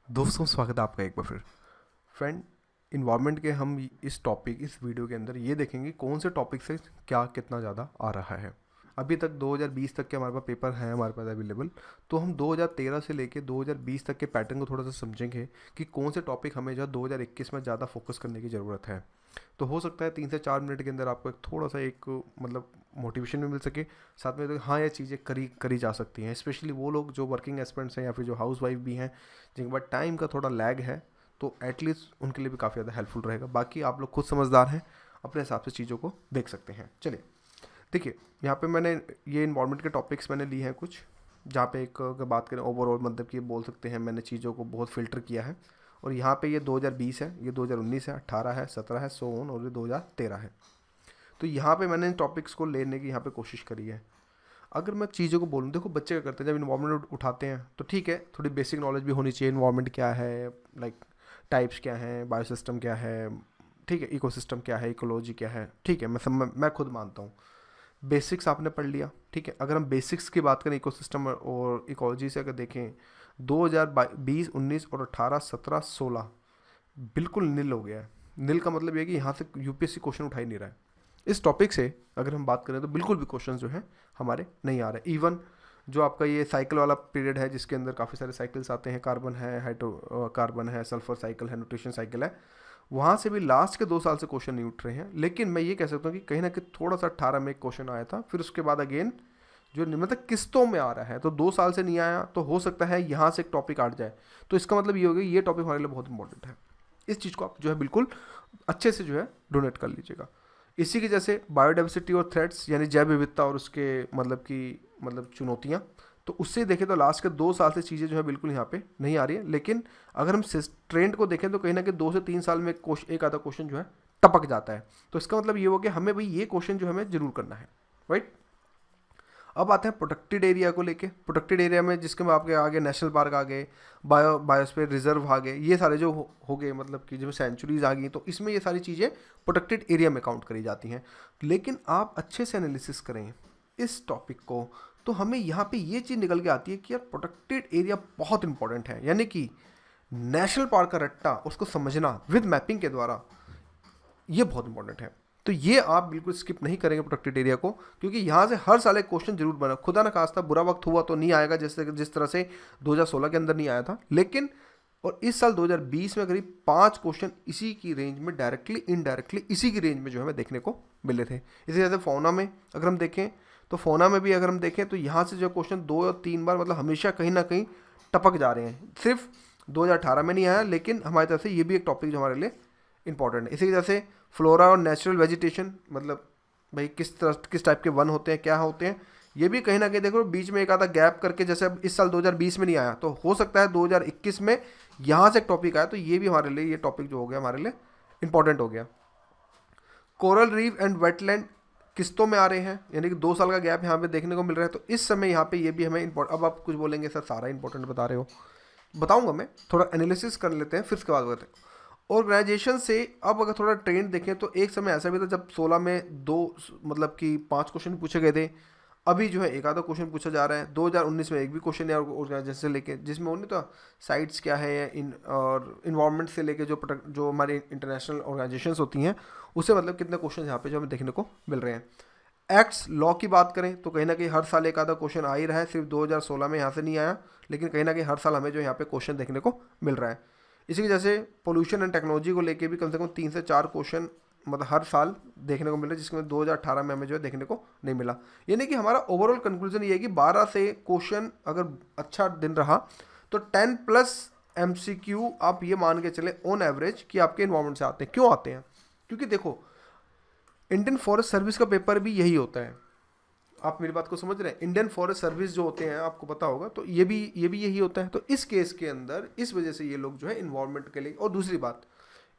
दोस्तों, स्वागत है आपका एक बार फिर। फ्रेंड, इन्वायरमेंट के हम इस वीडियो के अंदर ये देखेंगे कौन से टॉपिक से क्या कितना ज़्यादा आ रहा है। अभी तक 2020 तक के हमारे पास पेपर हैं हमारे पास अवेलेबल। तो हम 2013 से लेके 2020 तक के पैटर्न को थोड़ा सा समझेंगे कि कौन से टॉपिक हमें जो 2021 में ज़्यादा फोकस करने की ज़रूरत है। तो हो सकता है 3 से 4 मिनट के अंदर आपको एक थोड़ा सा एक मतलब मोटिवेशन भी मिल सके। साथ में तो हाँ, ये चीज़ें करी करी जा सकती हैं, स्पेशली वो लोग जो वर्किंग एस्पिरेंट्स हैं या फिर जो हाउस वाइफ भी हैं, जिनके पास टाइम का थोड़ा लैग है। तो एटलीस्ट उनके लिए भी काफ़ी ज़्यादा हेल्पफुल रहेगा। बाकी आप लोग खुद समझदार हैं, अपने हिसाब से चीज़ों को देख सकते हैं। चलिए, देखिए, यहाँ पे मैंने ये इन्वायरमेंट के टॉपिक्स मैंने लिए हैं कुछ, जहाँ पे एक अगर बात करें ओवरऑल, मतलब कि बोल सकते हैं मैंने चीज़ों को बहुत फ़िल्टर किया है। और यहाँ पे ये 2020 है, ये 2019 है, 18 है, 17 है, सो ऑन, और ये 2013 है। तो यहाँ पे मैंने इन टॉपिक्स को लेने की यहाँ पे कोशिश करी है। अगर मैं चीज़ों को बोलूँ, देखो बच्चे क्या करते हैं जब इन्वायरमेंट उठाते हैं तो ठीक है, थोड़ी बेसिक नॉलेज भी होनी चाहिए। इन्वायरमेंट क्या है, लाइक टाइप्स क्या हैं, बायोसिस्टम क्या है, ठीक है, इकोसिस्टम क्या है, इकोलॉजी क्या है, ठीक है, मैं खुद मानता हूँ। बेसिक्स आपने पढ़ लिया, ठीक है। अगर हम बेसिक्स की बात करें इकोसिस्टम और इकोलॉजी से, अगर देखें 2020, 19 और 18, 17, 16 बिल्कुल नील हो गया है। नील का मतलब ये है कि यहाँ से यूपीएससी क्वेश्चन उठा ही नहीं रहा है। इस टॉपिक से अगर हम बात करें तो बिल्कुल भी क्वेश्चन जो है हमारे नहीं आ रहे। इवन जो आपका ये साइकिल वाला पीरियड है, जिसके अंदर काफ़ी सारे साइकिल्स आते हैं, कार्बन है, हाइड्रो कार्बन है, सल्फर साइकिल है, न्यूट्रिशन साइकिल है, वहाँ से भी लास्ट के 2 साल से क्वेश्चन नहीं उठ रहे हैं। लेकिन मैं ये कह सकता हूँ कि कहीं ना कहीं थोड़ा सा 18 में एक क्वेश्चन आया था, फिर उसके बाद अगेन जो मतलब किस्तों में आ रहा है, तो 2 साल से नहीं आया, तो हो सकता है यहाँ से एक टॉपिक आट जाए। तो इसका मतलब ये हो गया, ये टॉपिक हमारे लिए बहुत इंपॉर्टेंट है। इस चीज़ को आप जो है बिल्कुल अच्छे से जो है डोनेट कर लीजिएगा। इसी की जैसे बायोडाइवर्सिटी और थ्रेट्स, यानी जैव विविधता और उसके मतलब चुनौतियाँ, तो उससे देखें तो लास्ट के 2 साल से चीज़ें जो है बिल्कुल यहाँ पे नहीं आ रही है। लेकिन अगर हम ट्रेंड को देखें तो कहीं ना कहीं 2 से 3 साल में एक आधा क्वेश्चन जो है टपक जाता है। तो इसका मतलब ये हो गया हमें भाई ये क्वेश्चन जो हमें जरूर करना है, राइट। अब आते हैं प्रोटेक्टेड एरिया को लेके। प्रोटेक्टेड एरिया में जिसके में आपके आगे नेशनल पार्क आ गए, बायोस्फीयर रिजर्व आ गए, ये सारे जो हो गए, मतलब कि जो सेंचुरीज आ गई, तो इसमें ये सारी चीज़ें प्रोटेक्टेड एरिया में काउंट करी जाती हैं। लेकिन आप अच्छे से एनालिसिस करें इस टॉपिक को, तो हमें यहाँ पे ये चीज़ निकल के आती है कि यार प्रोटेक्टेड एरिया बहुत इंपॉर्टेंट है। यानी कि नेशनल पार्क का रट्टा उसको समझना विद मैपिंग के द्वारा, ये बहुत इंपॉर्टेंट है। तो ये आप बिल्कुल स्किप नहीं करेंगे प्रोटेक्टेड एरिया को, क्योंकि यहाँ से हर साल एक क्वेश्चन जरूर बना। खुदा ना खास्ता बुरा वक्त हुआ तो नहीं आएगा, जैसे जिस तरह से 2016 के अंदर नहीं आया था, लेकिन और इस साल 2020 में करीब 5 क्वेश्चन इसी की रेंज में डायरेक्टली इनडायरेक्टली इसी की रेंज में जो हमें देखने को मिले थे। इसी तरह से फोना में अगर हम देखें, तो फोना में भी अगर हम देखें तो यहाँ से जो क्वेश्चन 2 या 3 बार मतलब हमेशा कहीं ना कहीं टपक जा रहे हैं। सिर्फ 2018 में नहीं आया, लेकिन हमारी तरफ से ये भी एक टॉपिक जो हमारे लिए इंपॉर्टेंट है। इसी वजह से फ्लोरा और नेचुरल वेजिटेशन, मतलब भाई किस टाइप के वन होते हैं, क्या होते हैं, ये भी कहीं ना कहीं देखो बीच में एक आधा गैप करके, जैसे अब इस साल 2020 में नहीं आया, तो हो सकता है 2021 में यहाँ से एक टॉपिक आया, तो ये भी हमारे लिए, ये टॉपिक जो हो गया हमारे लिए इंपॉर्टेंट हो गया। कोरल रीफ एंड वेटलैंड किस्तों में आ रहे हैं, यानी कि 2 साल का गैप यहाँ पे देखने को मिल रहा है। तो इस समय यहाँ पे ये भी हमें अब आप कुछ बोलेंगे सर सारा इंपॉर्टेंट बता रहे हो, बताऊंगा मैं, थोड़ा एनालिसिस कर लेते हैं फिर उसके बाद बताते हैं। ऑर्गेनाइजेशन से अब अगर थोड़ा ट्रेंड देखें तो एक समय ऐसा भी था जब 16 में दो मतलब कि 5 क्वेश्चन पूछे गए थे। अभी जो है एक आधा क्वेश्चन पूछा जा रहा है। 2019 में एक भी क्वेश्चन है ऑर्गेनाइजेशन से लेके, जिसमें उन्हें तो साइट्स क्या है इन और इन्वायरमेंट से लेके जो हमारी इंटरनेशनल ऑर्गेनाइजेशंस होती हैं, उससे मतलब कितने क्वेश्चन यहाँ पे जो हमें देखने को मिल रहे हैं। एक्ट्स लॉ की बात करें तो कहीं ना कहीं हर साल एक आधा क्वेश्चन आ ही रहा है। सिर्फ 2016 में यहाँ से नहीं आया, लेकिन कहीं ना कहीं हर साल हमें जो यहाँ पे क्वेश्चन देखने को मिल रहा है। इसी की जैसे पोल्यूशन एंड टेक्नोलॉजी को लेके भी कम से कम 3 से 4 क्वेश्चन मतलब हर साल देखने को मिल रहा है, जिसमें 2018 में हमें जो है देखने को नहीं मिला। यानी कि हमारा ओवरऑल कंक्लूजन ये है कि 12 से क्वेश्चन अगर अच्छा दिन रहा तो 10+ MCQ आप ये मान के चले ऑन एवरेज कि आपके इन्वायरमेंट से आते हैं। क्यों आते हैं? क्योंकि देखो, इंडियन फॉरेस्ट सर्विस का पेपर भी यही होता है। आप मेरी बात को समझ रहे हैं? इंडियन फॉरेस्ट सर्विस जो होते हैं, आपको पता होगा, तो ये भी यही होता है। तो इस केस के अंदर इस वजह से ये लोग जो है इन्वायरमेंट के लिए, और दूसरी बात,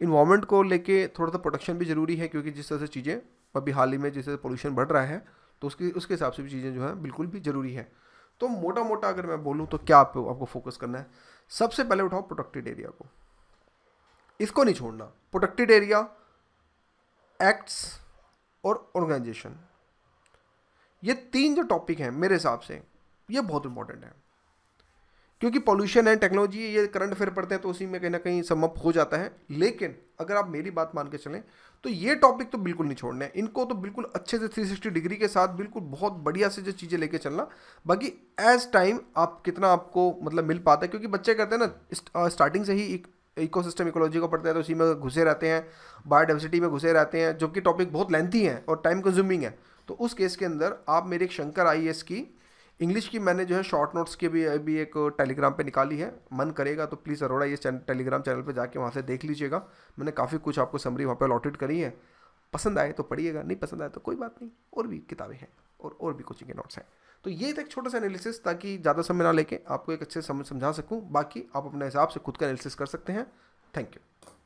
इन्वायरमेंट को लेके थोड़ा सा प्रोटेक्शन भी जरूरी है, क्योंकि जिस तरह से चीज़ें अभी हाल ही में जिस तरह से पोल्यूशन बढ़ रहा है, तो उसके हिसाब से भी चीज़ें जो है बिल्कुल भी ज़रूरी है। तो मोटा मोटा अगर मैं बोलूँ तो क्या आपको फोकस करना है? सबसे पहले उठाओ प्रोटेक्टेड एरिया को, इसको नहीं छोड़ना। प्रोटेक्टेड एरिया, एक्ट्स और ऑर्गेनाइजेशन, ये 3 जो टॉपिक हैं मेरे हिसाब से ये बहुत इंपॉर्टेंट है। क्योंकि पॉल्यूशन है, टेक्नोलॉजी, ये करंट अफेयर पढ़ते हैं तो उसी में कहीं ना कहीं सम अप हो जाता है। लेकिन अगर आप मेरी बात मान के चलें तो ये टॉपिक तो बिल्कुल नहीं छोड़ना है, इनको तो बिल्कुल अच्छे से 360 डिग्री के साथ बिल्कुल बहुत बढ़िया से जो चीज़ें लेके चलना। बाकी एज टाइम आप कितना आपको मतलब मिल पाता है, क्योंकि बच्चे करते हैं ना स्टार्टिंग से ही एक इकोसिस्टम इकोलॉजी को पढ़ते हैं तो उसी में घुसे रहते हैं, बायोडाइवर्सिटी में घुसे रहते हैं, जो कि टॉपिक बहुत लेंथी है और टाइम कंज्यूमिंग है। तो उस केस के अंदर आप मेरे एक शंकर आईएएस की इंग्लिश की मैंने जो है शॉर्ट नोट्स की भी अभी एक टेलीग्राम पे निकाली है, मन करेगा तो प्लीज़ अरोड़ा ये टेलीग्राम चैनल पे जाके वहाँ से देख लीजिएगा। मैंने काफ़ी कुछ आपको समरी वहाँ पे अलॉटेड करी है, पसंद आए तो पढ़िएगा, नहीं पसंद आए तो कोई बात नहीं, और भी किताबें हैं और भी कोचिंग के नोट्स हैं। तो ये था एक छोटा सा एनालिसिस, ताकि ज़्यादा समय ना लेके आपको एक अच्छे समझा सकूँ। बाकी आप अपने हिसाब से खुद का एनालिसिस कर सकते हैं। Thank you.